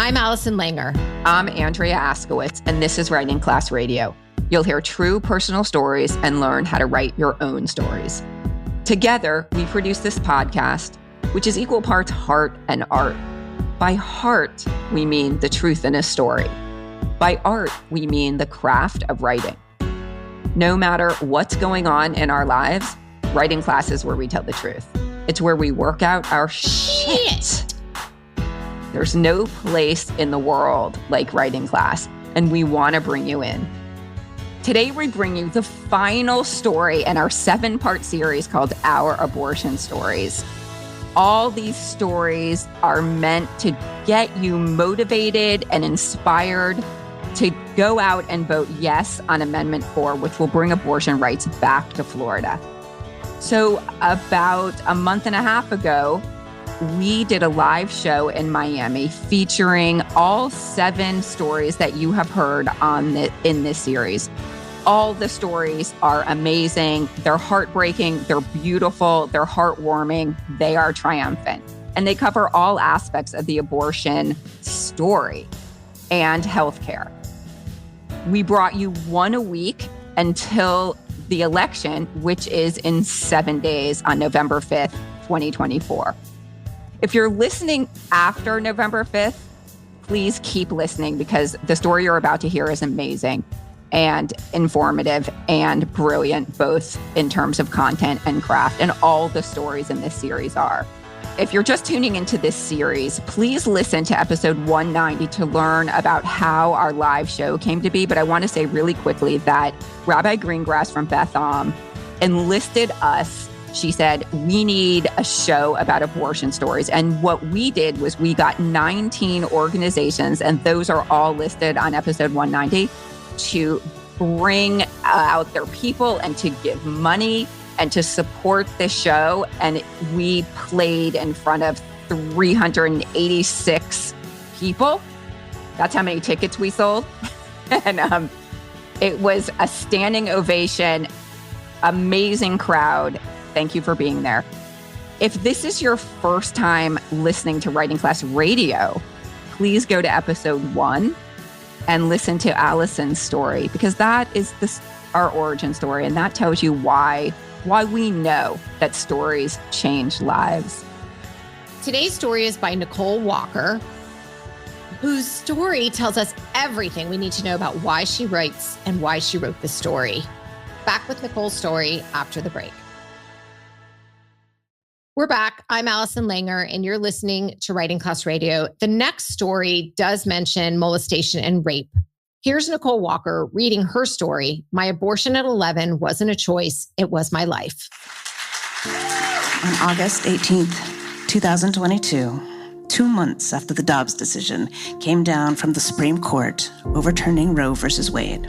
I'm Allison Langer. I'm Andrea Askowitz, and this is Writing Class Radio. You'll hear true personal stories and learn how to write your own stories. Together, we produce this podcast, which is equal parts heart and art. By heart, we mean the truth in a story. By art, we mean the craft of writing. No matter what's going on in our lives, writing class is where we tell the truth. It's where we work out our shit. There's no place in the world like writing class, and we want to bring you in. Today, we bring you the final story in our 7-part series called Our Abortion Stories. All these stories are meant to get you motivated and inspired to go out and vote yes on Amendment 4, which will bring abortion rights back to Florida. So about a month and a half ago, we did a live show in Miami featuring all 7 stories that you have heard in this series. All the stories are amazing. They're heartbreaking. They're beautiful. They're heartwarming. They are triumphant. And they cover all aspects of the abortion story and healthcare. We brought you one a week until the election, which is in 7 days on November 5th, 2024. If you're listening after November 5th, please keep listening because the story you're about to hear is amazing and informative and brilliant, both in terms of content and craft, and all the stories in this series are. If you're just tuning into this series, please listen to episode 190 to learn about how our live show came to be. But I want to say really quickly that Rabbi Greengrass from Beth Am enlisted us. She said, we need a show about abortion stories. And what we did was we got 19 organizations, and those are all listed on episode 190, to bring out their people and to give money and to support the show. And we played in front of 386 people. That's how many tickets we sold. And it was a standing ovation, amazing crowd. Thank you for being there. If this is your first time listening to Writing Class Radio, please go to episode 1 and listen to Allison's story, because that is our origin story, and that tells you why we know that stories change lives. Today's story is by Nicole Walker, whose story tells us everything we need to know about why she writes and why she wrote the story. Back with Nicole's story after the break. We're back. I'm Allison Langer, and you're listening to Writing Class Radio. The next story does mention molestation and rape. Here's Nicole Walker reading her story. My abortion at 11 wasn't a choice. It was my life. On August 18th, 2022, 2 months after the Dobbs decision came down from the Supreme Court overturning Roe versus Wade,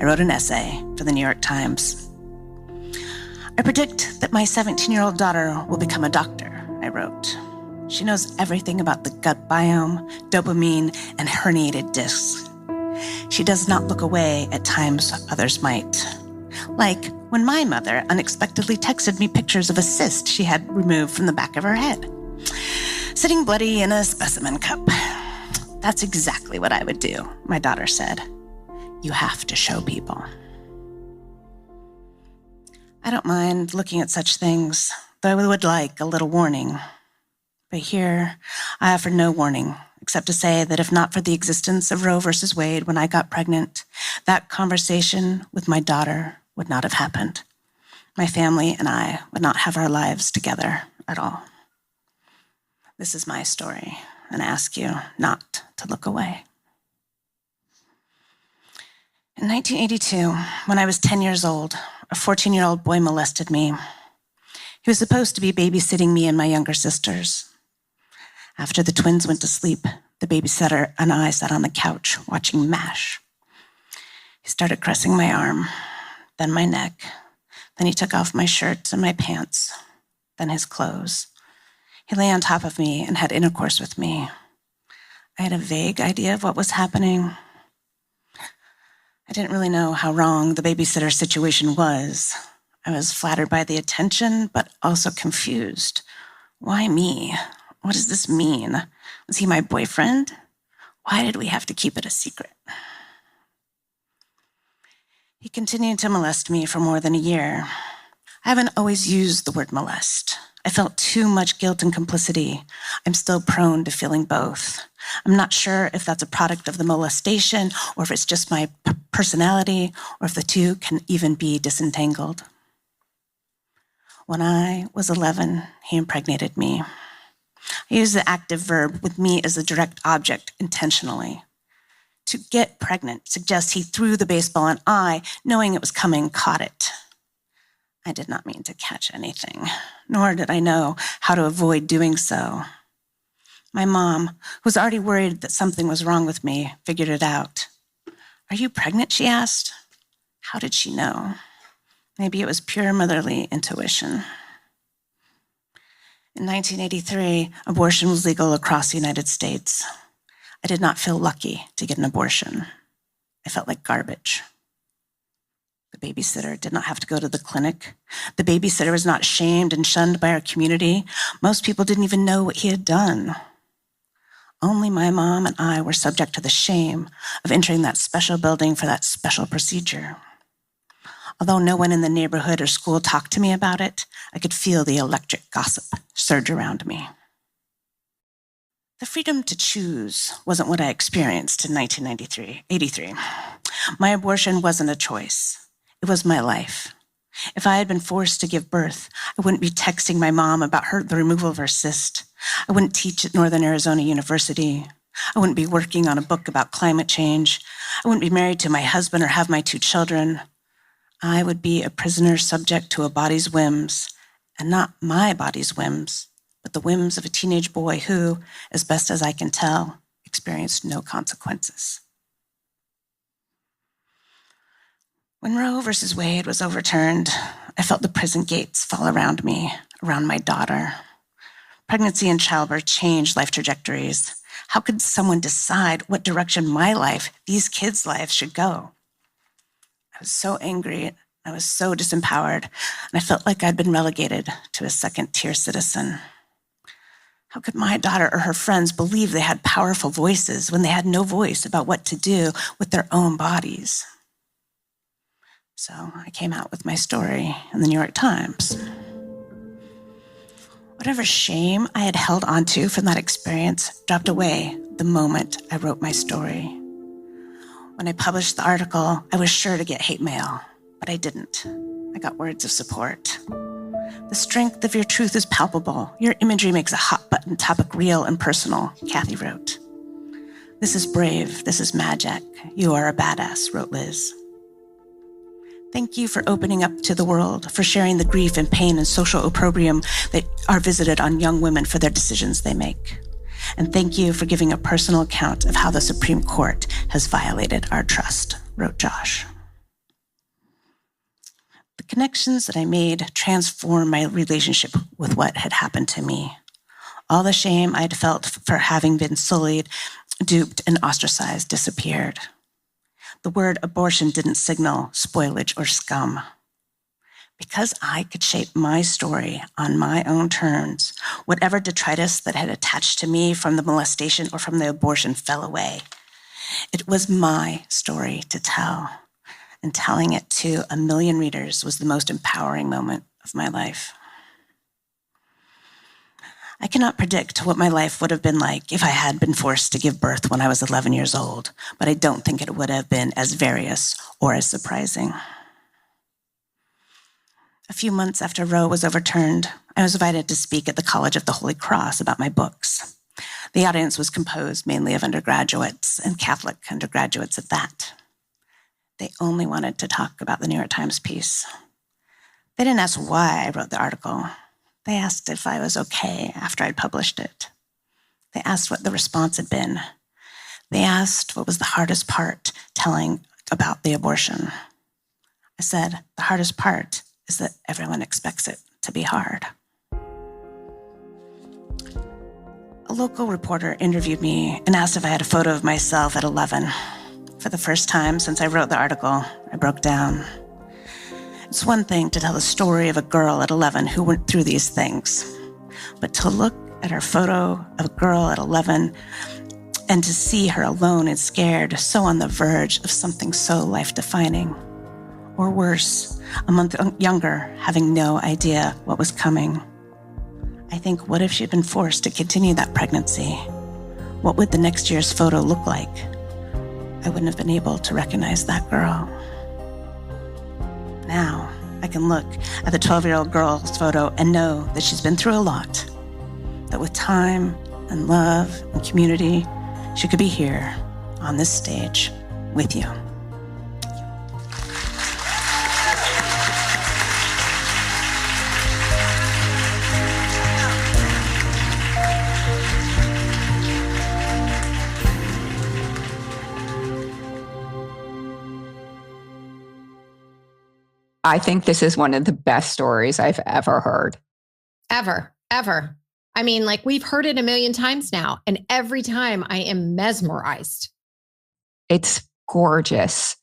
I wrote an essay for the New York Times. I predict that my 17-year-old daughter will become a doctor, I wrote. She knows everything about the gut biome, dopamine, and herniated discs. She does not look away at times others might. Like when my mother unexpectedly texted me pictures of a cyst she had removed from the back of her head, sitting bloody in a specimen cup. That's exactly what I would do, my daughter said. You have to show people. I don't mind looking at such things, though I would like a little warning. But here, I offer no warning, except to say that if not for the existence of Roe versus Wade when I got pregnant, that conversation with my daughter would not have happened. My family and I would not have our lives together at all. This is my story, and I ask you not to look away. In 1982, when I was 10 years old, a 14-year-old boy molested me. He was supposed to be babysitting me and my younger sisters. After the twins went to sleep, the babysitter and I sat on the couch watching MASH. He started caressing my arm, then my neck. Then he took off my shirt and my pants, then his clothes. He lay on top of me and had intercourse with me. I had a vague idea of what was happening. I didn't really know how wrong the babysitter situation was. I was flattered by the attention, but also confused. Why me? What does this mean? Was he my boyfriend? Why did we have to keep it a secret? He continued to molest me for more than a year. I haven't always used the word molest. I felt too much guilt and complicity. I'm still prone to feeling both. I'm not sure if that's a product of the molestation or if it's just my personality or if the two can even be disentangled. When I was 11, he impregnated me. I use the active verb with me as a direct object intentionally. To get pregnant suggests he threw the baseball and I, knowing it was coming, caught it. I did not mean to catch anything, nor did I know how to avoid doing so. My mom, who was already worried that something was wrong with me, figured it out. "Are you pregnant?" she asked. How did she know? Maybe it was pure motherly intuition. In 1983, abortion was legal across the United States. I did not feel lucky to get an abortion. I felt like garbage. The babysitter did not have to go to the clinic. The babysitter was not shamed and shunned by our community. Most people didn't even know what he had done. Only my mom and I were subject to the shame of entering that special building for that special procedure. Although no one in the neighborhood or school talked to me about it, I could feel the electric gossip surge around me. The freedom to choose wasn't what I experienced in 1983. My abortion wasn't a choice. It was my life. If I had been forced to give birth, I wouldn't be texting my mom about the removal of her cyst. I wouldn't teach at Northern Arizona University. I wouldn't be working on a book about climate change. I wouldn't be married to my husband or have my 2 children. I would be a prisoner subject to a body's whims, and not my body's whims, but the whims of a teenage boy who, as best as I can tell, experienced no consequences. When Roe versus Wade was overturned, I felt the prison gates fall around me, around my daughter. Pregnancy and childbirth changed life trajectories. How could someone decide what direction my life, these kids' lives, should go? I was so angry, I was so disempowered, and I felt like I'd been relegated to a second-tier citizen. How could my daughter or her friends believe they had powerful voices when they had no voice about what to do with their own bodies? So I came out with my story in the New York Times. Whatever shame I had held onto from that experience dropped away the moment I wrote my story. When I published the article, I was sure to get hate mail, but I didn't. I got words of support. The strength of your truth is palpable. Your imagery makes a hot-button topic real and personal, Kathy wrote. This is brave. This is magic. You are a badass, wrote Liz. Thank you for opening up to the world, for sharing the grief and pain and social opprobrium that are visited on young women for their decisions they make. And thank you for giving a personal account of how the Supreme Court has violated our trust, wrote Josh. The connections that I made transformed my relationship with what had happened to me. All the shame I'd felt for having been sullied, duped, and ostracized disappeared. The word abortion didn't signal spoilage or scum. Because I could shape my story on my own terms, whatever detritus that had attached to me from the molestation or from the abortion fell away. It was my story to tell, and telling it to 1 million readers was the most empowering moment of my life. I cannot predict what my life would have been like if I had been forced to give birth when I was 11 years old, but I don't think it would have been as various or as surprising. A few months after Roe was overturned, I was invited to speak at the College of the Holy Cross about my books. The audience was composed mainly of undergraduates and Catholic undergraduates at that. They only wanted to talk about the New York Times piece. They didn't ask why I wrote the article. They asked if I was okay after I'd published it. They asked what the response had been. They asked what was the hardest part telling about the abortion. I said, the hardest part is that everyone expects it to be hard. A local reporter interviewed me and asked if I had a photo of myself at 11. For the first time since I wrote the article, I broke down. It's one thing to tell the story of a girl at 11 who went through these things, but to look at her photo of a girl at 11 and to see her alone and scared, so on the verge of something so life-defining. Or worse, a month younger, having no idea what was coming. I think, what if she'd been forced to continue that pregnancy? What would the next year's photo look like? I wouldn't have been able to recognize that girl. Now, I can look at the 12-year-old girl's photo and know that she's been through a lot. That with time and love and community, she could be here on this stage with you. I think this is one of the best stories I've ever heard. Ever. I mean, like, we've heard it a million times now, and every time I am mesmerized. It's gorgeous.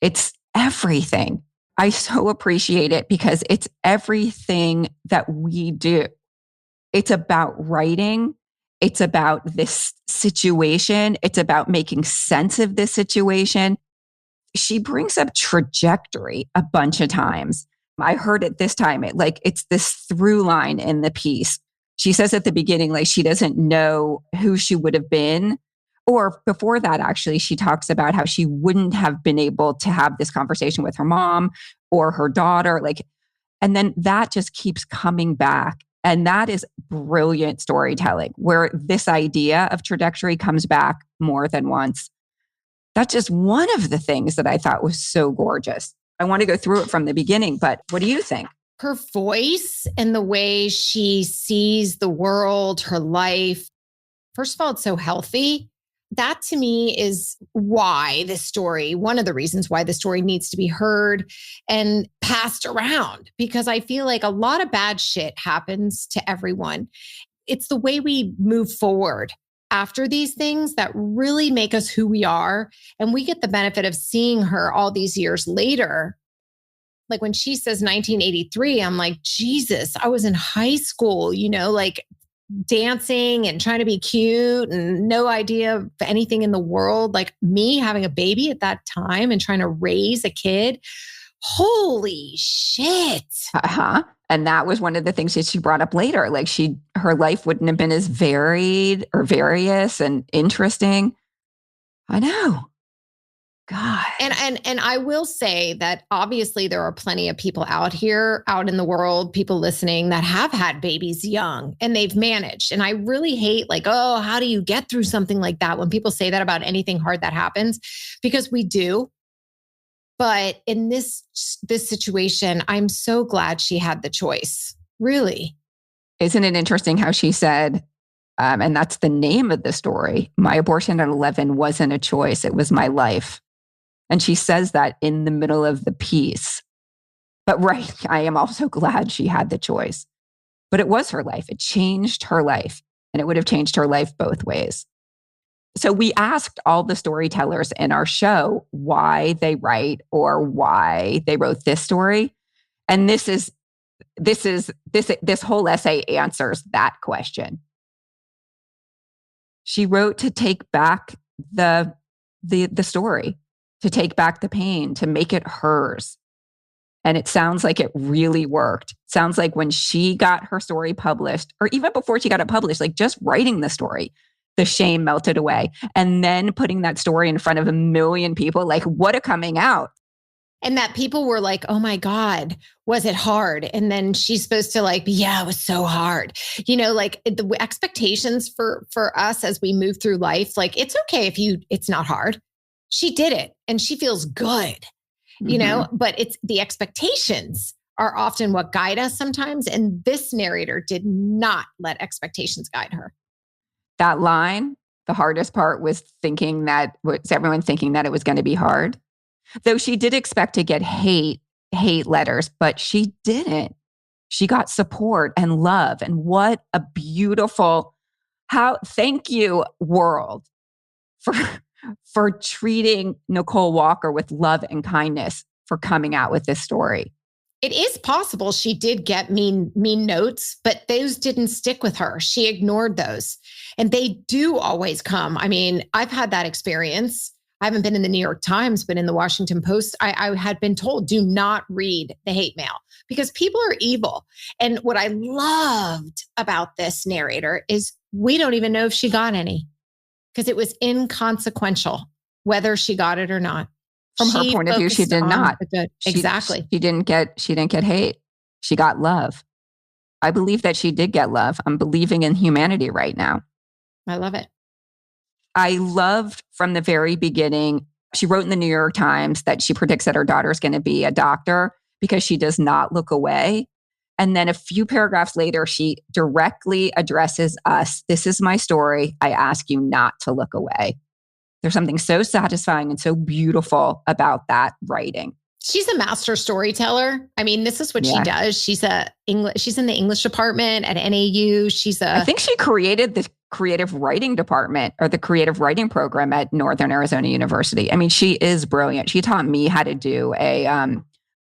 It's everything. I so appreciate it because it's everything that we do. It's about writing. It's about this situation. It's about making sense of this situation. She brings up trajectory a bunch of times. I heard it this time. It's this through line in the piece. She says at the beginning, like, she doesn't know who she would have been. Or before that, actually, she talks about how she wouldn't have been able to have this conversation with her mom or her daughter. And then that just keeps coming back. And that is brilliant storytelling, where this idea of trajectory comes back more than once. That's just one of the things that I thought was so gorgeous. I want to go through it from the beginning, but what do you think? Her voice and the way she sees the world, her life. First of all, it's so healthy. That to me is why this story, one of the reasons why the story needs to be heard and passed around, because I feel like a lot of bad shit happens to everyone. It's the way we move forward after these things that really make us who we are. And we get the benefit of seeing her all these years later. Like when she says 1983, I'm like, Jesus, I was in high school, like dancing and trying to be cute and no idea of anything in the world. Like me having a baby at that time and trying to raise a kid. Holy shit. Uh-huh. And that was one of the things that she brought up later. Like her life wouldn't have been as varied or various and interesting. I know. God. And I will say that obviously there are plenty of people out in the world, people listening that have had babies young and they've managed. And I really hate how do you get through something like that when people say that about anything hard that happens? Because we do. But in this situation, I'm so glad she had the choice. Really. Isn't it interesting how she said, and that's the name of the story, my abortion at 11 wasn't a choice. It was my life. And she says that in the middle of the piece. But right, I am also glad she had the choice. But it was her life. It changed her life. And it would have changed her life both ways. So we asked all the storytellers in our show why they write or why they wrote this story. And this whole essay answers that question. She wrote to take back the story, to take back the pain, to make it hers. And it sounds like it really worked. It sounds like when she got her story published, or even before she got it published, like just writing the story, the shame melted away. And then putting that story in front of a million people, like, what a coming out. And that people were like, oh my God, was it hard? And then she's supposed to yeah, it was so hard. The expectations for us as we move through life, it's okay if it's not hard. She did it and she feels good, but it's the expectations are often what guide us sometimes. And this narrator did not let expectations guide her. That line, the hardest part was everyone thinking that it was going to be hard. Though she did expect to get hate letters, but she didn't. She got support and love. And what a beautiful, thank you, world, for treating Nicole Walker with love and kindness, for coming out with this story. It is possible she did get mean notes, but those didn't stick with her. She ignored those. And they do always come. I mean, I've had that experience. I haven't been in the New York Times, but in the Washington Post, I had been told, do not read the hate mail because people are evil. And what I loved about this narrator is we don't even know if she got any because it was inconsequential whether she got it or not. From her point of view, she did not. Exactly. She didn't get hate. She got love. I believe that she did get love. I'm believing in humanity right now. I love it. I loved from the very beginning, she wrote in the New York Times that she predicts that her daughter is going to be a doctor because she does not look away. And then a few paragraphs later, she directly addresses us. This is my story. I ask you not to look away. There's something so satisfying and so beautiful about that writing. She's a master storyteller. I mean, this is what she does. She's in the English department at NAU. I think she created the creative writing department or the creative writing program at Northern Arizona University. I mean, she is brilliant. She taught me how to do a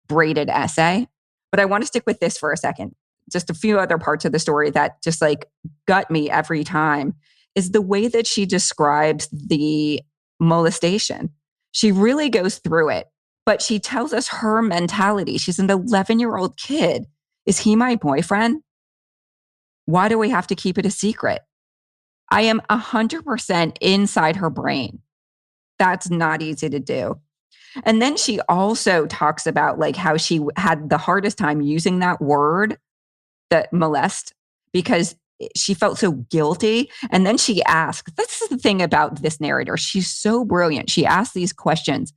braided essay. But I want to stick with this for a second. Just a few other parts of the story that just like gut me every time is the way that she describes the molestation. She really goes through it, but she tells us her mentality. She's an 11-year-old kid. Is he my boyfriend? Why do we have to keep it a secret? I am 100% inside her brain. That's not easy to do. And then she also talks about like how she had the hardest time using that word, that molest, because she felt so guilty. And then she asked, this is the thing about this narrator. She's so brilliant. She asked these questions.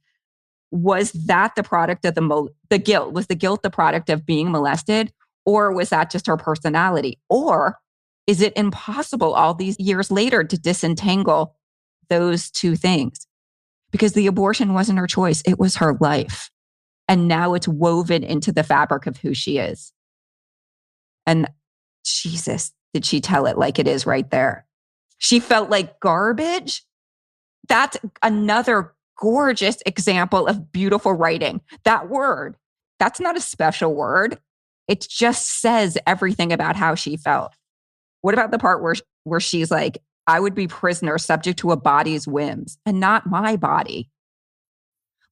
Was that the product of the guilt? Was the guilt the product of being molested? Or was that just her personality? Or is it impossible all these years later to disentangle those two things? Because the abortion wasn't her choice. It was her life. And now it's woven into the fabric of who she is. And Jesus, did she tell it like it is right there? She felt like garbage. That's another gorgeous example of beautiful writing. That word, that's not a special word. It just says everything about how she felt. What about the part where she's like, I would be prisoner subject to a body's whims and not my body.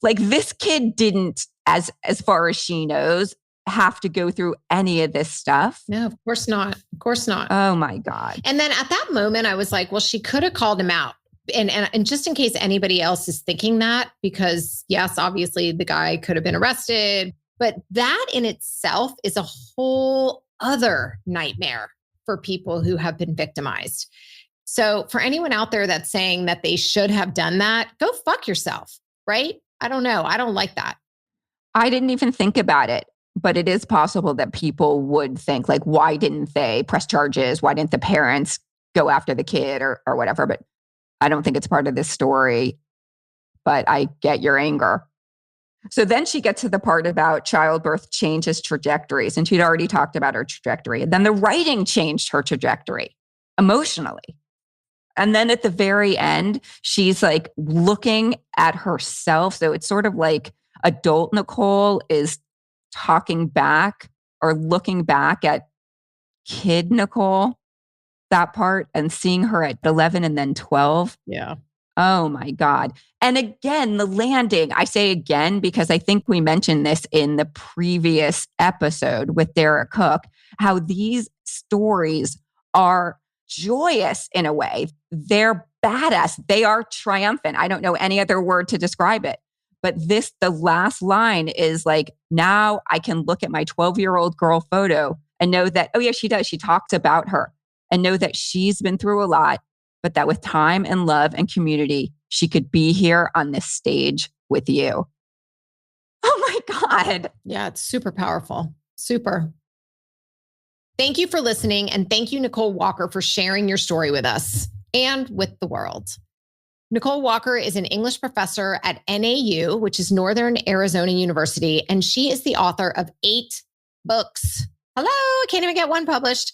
Like this kid didn't, as far as she knows, have to go through any of this stuff. No, of course not. Of course not. Oh my God. And then at that moment, I was like, well, she could have called him out. And just in case anybody else is thinking that, because yes, obviously the guy could have been arrested, but that in itself is a whole other nightmare for people who have been victimized. So for anyone out there that's saying that they should have done that, go fuck yourself, right? I don't know. I don't like that. I didn't even think about it, but it is possible that people would think like, why didn't they press charges? Why didn't the parents go after the kid or whatever? But I don't think it's part of this story, but I get your anger. So then she gets to the part about childbirth changes trajectories. And she'd already talked about her trajectory. And then the writing changed her trajectory emotionally. And then at the very end, she's like looking at herself. So it's sort of like adult Nicole is talking back or looking back at kid Nicole, that part, and seeing her at 11 and then 12. Yeah. Oh my God. And again, the landing, I say again, because I think we mentioned this in the previous episode with Derek Cook, how these stories are joyous in a way. They're badass. They are triumphant. I don't know any other word to describe it. But the last line is like, now I can look at my 12-year-old girl photo and know that, oh yeah, she does. She talks about her and know that she's been through a lot, but that with time and love and community, she could be here on this stage with you. Oh my God. Yeah, it's super powerful. Super. Thank you for listening. And thank you, Nicole Walker, for sharing your story with us and with the world. Nicole Walker is an English professor at NAU, which is Northern Arizona University, and she is the author of 8 books. Hello, I can't even get one published.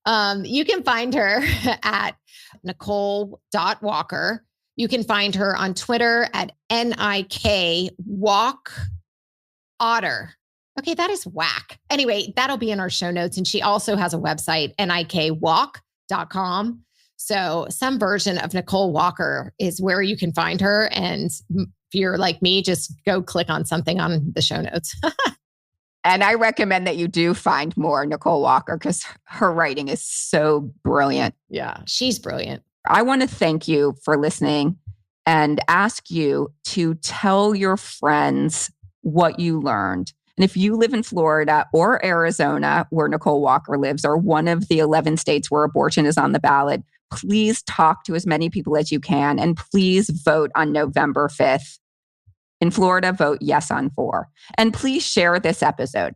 You can find her at Nicole.Walker. You can find her on Twitter at NIK Walk Otter. Okay, that is whack. Anyway, that'll be in our show notes. And she also has a website, nikwalk.com. So some version of Nicole Walker is where you can find her. And if you're like me, just go click on something on the show notes. And I recommend that you do find more Nicole Walker because her writing is so brilliant. Yeah, she's brilliant. I want to thank you for listening and ask you to tell your friends what you learned. And if you live in Florida or Arizona, where Nicole Walker lives, or one of the 11 states where abortion is on the ballot, please talk to as many people as you can. And please vote on November 5th. In Florida, vote yes on 4. And please share this episode.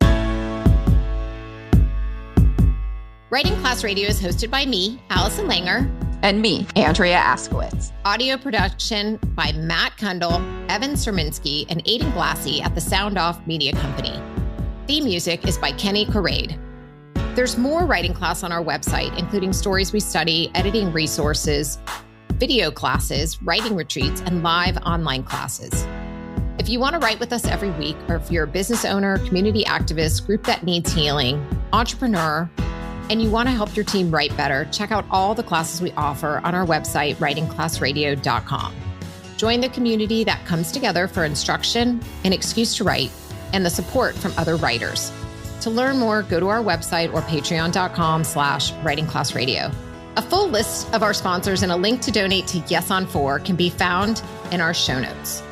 Writing Class Radio is hosted by me, Allison Langer. And me, Andrea Askowitz. Audio production by Matt Kundle, Evan Serminski, and Aidan Blassie at the Sound Off Media Company. Theme music is by Kenny Corrade. There's more writing class on our website, including stories we study, editing resources, video classes, writing retreats, and live online classes. If you want to write with us every week, or if you're a business owner, community activist, group that needs healing, entrepreneur, and you want to help your team write better, check out all the classes we offer on our website, writingclassradio.com. Join the community that comes together for instruction, an excuse to write, and the support from other writers. To learn more, go to our website or patreon.com/writingclassradio. A full list of our sponsors and a link to donate to Yes on 4 can be found in our show notes.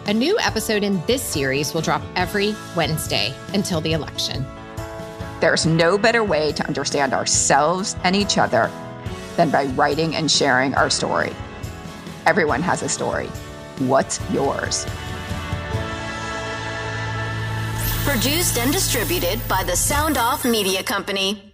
A new episode in this series will drop every Wednesday until the election. There's no better way to understand ourselves and each other than by writing and sharing our story. Everyone has a story. What's yours? Produced and distributed by the Sound Off Media Company.